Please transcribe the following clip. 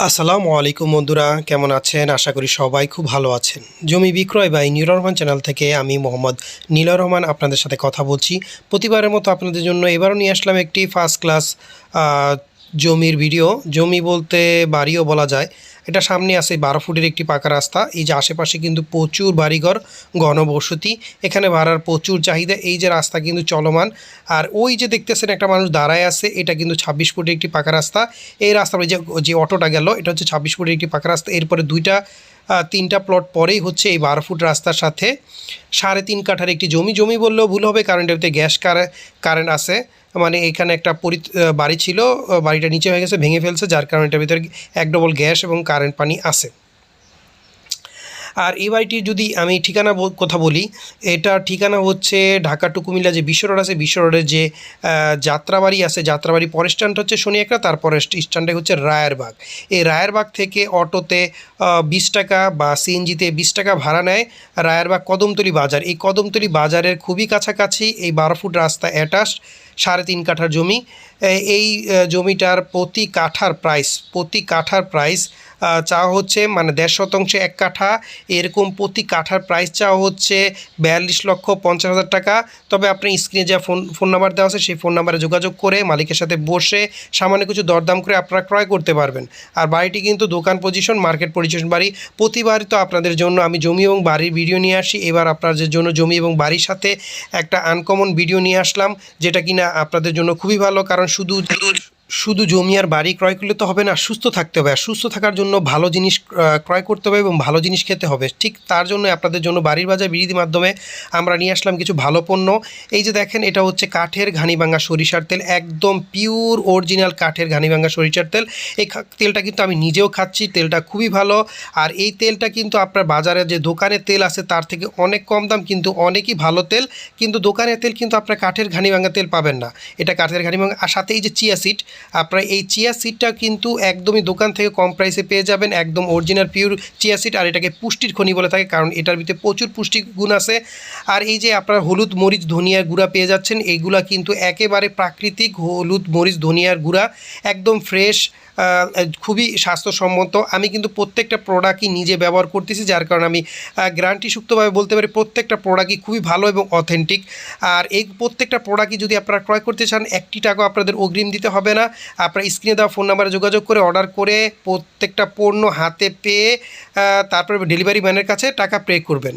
আসসালামু আলাইকুম বন্ধুরা, কেমন আছেন? আশা করি সবাই খুব ভালো আছেন। জমি বিক্রয় বাই নীলুর রহমান চ্যানেল থেকে আমি মোহাম্মদ নীলুর রহমান আপনাদের সাথে কথা বলছি। প্রতিবারের মতো আপনাদের জন্য এবারও নিয়ে আসলাম একটি ফার্স্ট ক্লাস জমির ভিডিও। জমি বলতে বাড়িও বলা যায়। এটা সামনে আছে 12 ফুটের একটি পাকা রাস্তা। এই যে আশেপাশে কিন্তু প্রচুর বাড়িঘর, ঘনবসতি, এখানে ভাড়ার প্রচুর চাহিদা। এই যে রাস্তা কিন্তু চলমান, আর ওই যে দেখতেছেন একটা মানুষ দাঁড়ায় আছে, এটা কিন্তু 26 ফুটের একটি পাকা রাস্তা। এই রাস্তার যে যে অটোটা গেল, এটা হচ্ছে 26 ফুটের একটি পাকা রাস্তা। এরপরে তিনটা প্লট পরেই হচ্ছে এই 12 ফুট রাস্তার সাথে 3.5 কাঠার একটি জমি বললেও ভুল হবে, কারণ এটাতে গ্যাস কারেন্ট আছে। মানে এখানে একটা বাড়ি ছিল, বাড়িটা নিচে হয়ে গেছে, ভেঙে ফেলছে, যার কারণে এটার ভিতরে এক ডবল গ্যাস এবং কারেন্ট পানি আছে। আর এই বাড়িটির যদি আমি কথা বলি, এটার ঠিকানা হচ্ছে ঢাকা টু কুমিল্লা যে বিশ্ব রোড আছে, বিশ্ব রোডের যে যাত্রাবাড়ি আছে, যাত্রাবাড়ি পরের স্ট্যান্ড হচ্ছে শনিয়াকড়া, তারপরে স্ট্যান্ডে হচ্ছে রায়েরবাগ। এই রায়েরবাগ থেকে অটোতে 20 টাকা বা সিএনজিতে 20 টাকা ভাড়া নেয় রায়েরবাগ কদমতলী বাজার। এই কদমতলী বাজারের খুবই কাছাকাছি এই 12 ফুট রাস্তা অ্যাটাচ 3.5 কাঠার জমি। এই জমিটার প্রতি কাঠার প্রাইস চাওয়া হচ্ছে, মানে 1.5 শতাংশে 1 কাঠা, এরকম প্রতি কাঠার প্রাইস চাওয়া হচ্ছে 42,50,000 টাকা। তবে আপনি স্ক্রিনে যা ফোন নাম্বার দেওয়া আছে, সেই ফোন নাম্বারে যোগাযোগ করে মালিকের সাথে বসে সামান্য কিছু দরদাম করে আপনারা ক্রয় করতে পারবেন। আর বাড়িটি কিন্তু দোকান পজিশন, মার্কেট পজিশন বাড়ি। প্রতিবারই তো আপনাদের জন্য আমি জমি এবং বাড়ির ভিডিও নিয়ে আসি। এবার আপনাদের জন্য জমি এবং বাড়ির সাথে একটা আনকমন ভিডিও নিয়ে আসলাম, যেটা কিনা আপনাদের জন্য খুবই ভালো। কারণ শুধু জমি আর বাড়ি ক্রয় করলে তো হবে না, সুস্থ থাকতে হবে। আর সুস্থ থাকার জন্য ভালো জিনিস ক্রয় করতে হবে এবং ভালো জিনিস খেতে হবে। ঠিক তার জন্য আপনাদের জন্য বাড়ির বাজার বিডির মাধ্যমে আমরা নিয়ে আসলাম কিছু ভালো পণ্য। এই যে দেখেন, এটা হচ্ছে কাঠের ঘানিভাঙা সরিষার তেল, একদম পিওর অরিজিনাল কাঠের ঘানিভাঙা সরিষার তেল। এই তেলটা কিন্তু আমি নিজেও খাচ্ছি, তেলটা খুবই ভালো। আর এই তেলটা কিন্তু আপনার বাজারে যে দোকানের তেল আছে তার থেকে অনেক কম দাম, কিন্তু অনেকই ভালো তেল। কিন্তু দোকানের তেল কিন্তু আপনার কাঠের ঘানিভাঙা তেল পাবেন না, এটা কাঠের ঘানিভাঙা। আর সাথে এই যে চিয়া সিড, আপনারা এই চিয়া সিডটা কিন্তু একদমই দোকান থেকে কম প্রাইসে পেয়ে যাবেন, একদম অরিজিনাল পিওর চিয়া সিড। আর এটাকে পুষ্টির খনি বলে থাকে, কারণ এটার ভিতরে প্রচুর পুষ্টিগুণ আছে। আর এই যে আপনারা হলুদ মরিচ ধনিয়ার গুঁড়া পেয়ে যাচ্ছেন, এইগুলা কিন্তু একেবারে প্রাকৃতিক হলুদ মরিচ ধনিয়ার গুঁড়া, একদম ফ্রেশ, খুবই স্বাস্থ্যসম্মত। আমি কিন্তু প্রত্যেকটা প্রোডাক্টই নিজে ব্যবহার করতেছি, যার কারণে আমি গ্যারান্টিযুক্তভাবে বলতে পারি প্রত্যেকটা প্রোডাক্টই খুবই ভালো এবং অথেন্টিক। আর এই প্রত্যেকটা প্রোডাক্টই যদি আপনারা ক্রয় করতে চান, 1 টাকাও আপনাদের অগ্রিম দিতে হবে না। আপনারা স্ক্রিনে দেওয়া ফোন নাম্বারে যোগাযোগ করে অর্ডার করে প্রত্যেকটা পণ্য হাতে পেয়ে তারপরে ডেলিভারি ম্যানের কাছে টাকা পে করবেন।